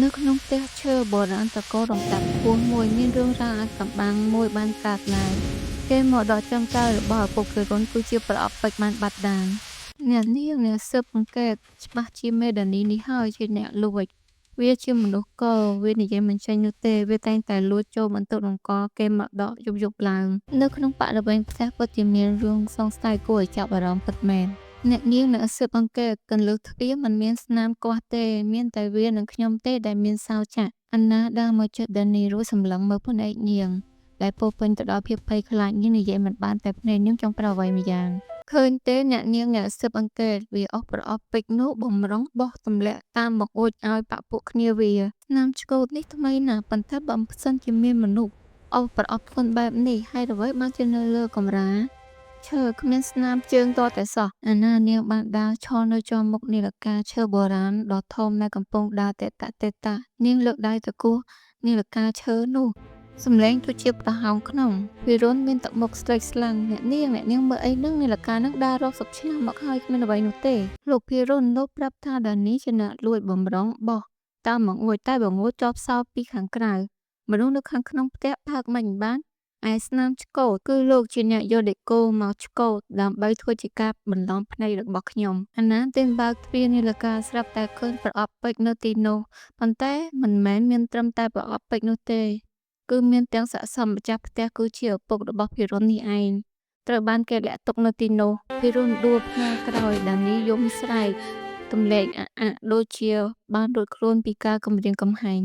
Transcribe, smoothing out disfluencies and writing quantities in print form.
នៅក្នុងផ្ទះឈើបុរាណតកូលរំដាប់ខ្ពស់មួយមានរឿងរ៉ាវអាថ៌កំបាំងមួយបានកើតឡើងគេមកដល់ចុងចៅរបស់ឪពុកភិរុនគឺជាប្រអប់ពេជ្របានបាត់ដានអ្នកនាងអ្នកស៊ើបអង្កេតច្បាស់ជាមេដានីនេះហើយជាអ្នកលួចវាជាមនុស្សកវានិយាយមិនចេញនោះទេវាតែងតែលួចចូលបន្ទប់រំកល់គេមកដកយប់ឡើងនៅក្នុងបរិវេណផ្ទះពិតជាមានរឿងសង្ស័យគួរឲ្យចាប់អារម្មណ៍ពិតមែនអ្នកនាងអ្នកស៊ើបអង្កេតកន្លឹះទ្វារមិនមានស្នាមគាស់ទេមានតែវានិងខ្ញុំទេដែលមានសោចាក់អាណាដើរមកជិតដានីរួចសម្លឹងមើលភ្នែកនាងដែលពោរពេញទៅដោយភាពភ័យខ្លាចនាងនិយាយមិនបានតែភ្នែកនាងចង់ប្រោសអ្វីម្យ៉ាងឃើញទេអ្នកនាងអ្នកស៊ើបអង្កេតវាអស់ប្រអប់ពេជ្រនោះបំរុងបោះទម្លាក់តាមបង្អួចឲ្យបាក់ពួកគ្នាវាស្នាមឆ្កូតនេះថ្មីណាស់ប៉ុន្តែបើសិនជាមានមនុស្សអស់ប្រអប់ធ្ងន់បែបនេះហេតុអ្វីបានជានៅលើកម្រាលឈើគ្មានស្នាមជើងទាល់តែសោះអាណានាងបានដើរឈរនៅចំមុខនាឡិកាឈើបុរាណដ៏ធំដែលកំពុងដើរតេតានាងលើកដៃទៅគោះនាឡិកាឈើនោះសំឡេងដូចជាប្រហោងក្នុងវិរុនមានទឹកមុខស្រេកស្លាំងអ្នកនាងមើលអីនឹងនាឡិកានឹងដើររក10ឆ្នាំមកហើយគ្មានអ្វីនោះទេលោកភិរុនលោកប្រាប់ថាដានីជាអ្នកលួចបំរុងបោះតាមបង្អួចតែបង្អួចជាប់សោពីខាងក្រៅមនុស្សនៅខាងក្នុងផ្ទះផើកមិនបានឯស្នាមឆ្កូតគឺលោកជាអ្នកយកដេកូមកឆ្កូតដើម្បីធ្វើជាការបន្លំភ្នែករបស់ខ្ញុំអាណាទិនបើកទ្វារនាឡិកាស្រាប់តែឃើញប្រអប់ពេជ្រនៅទីនោះប៉ុន្តែមិនមែនមានត្រឹមតែប្រអប់ពេជ្រនោះទេគឺមានទាំងស័ក្តិសមម្ចាស់ផ្ទះគឺជាឪពុករបស់ភិរុននេះឯងត្រូវបានគេលាក់ទុកនៅទីនោះភិរុនដួលផ្នែកក្រោយដានីយំស្រែកទម្លេកអាក់ដូចជាបានរួចខ្លួនពីការគំរាមកំហែង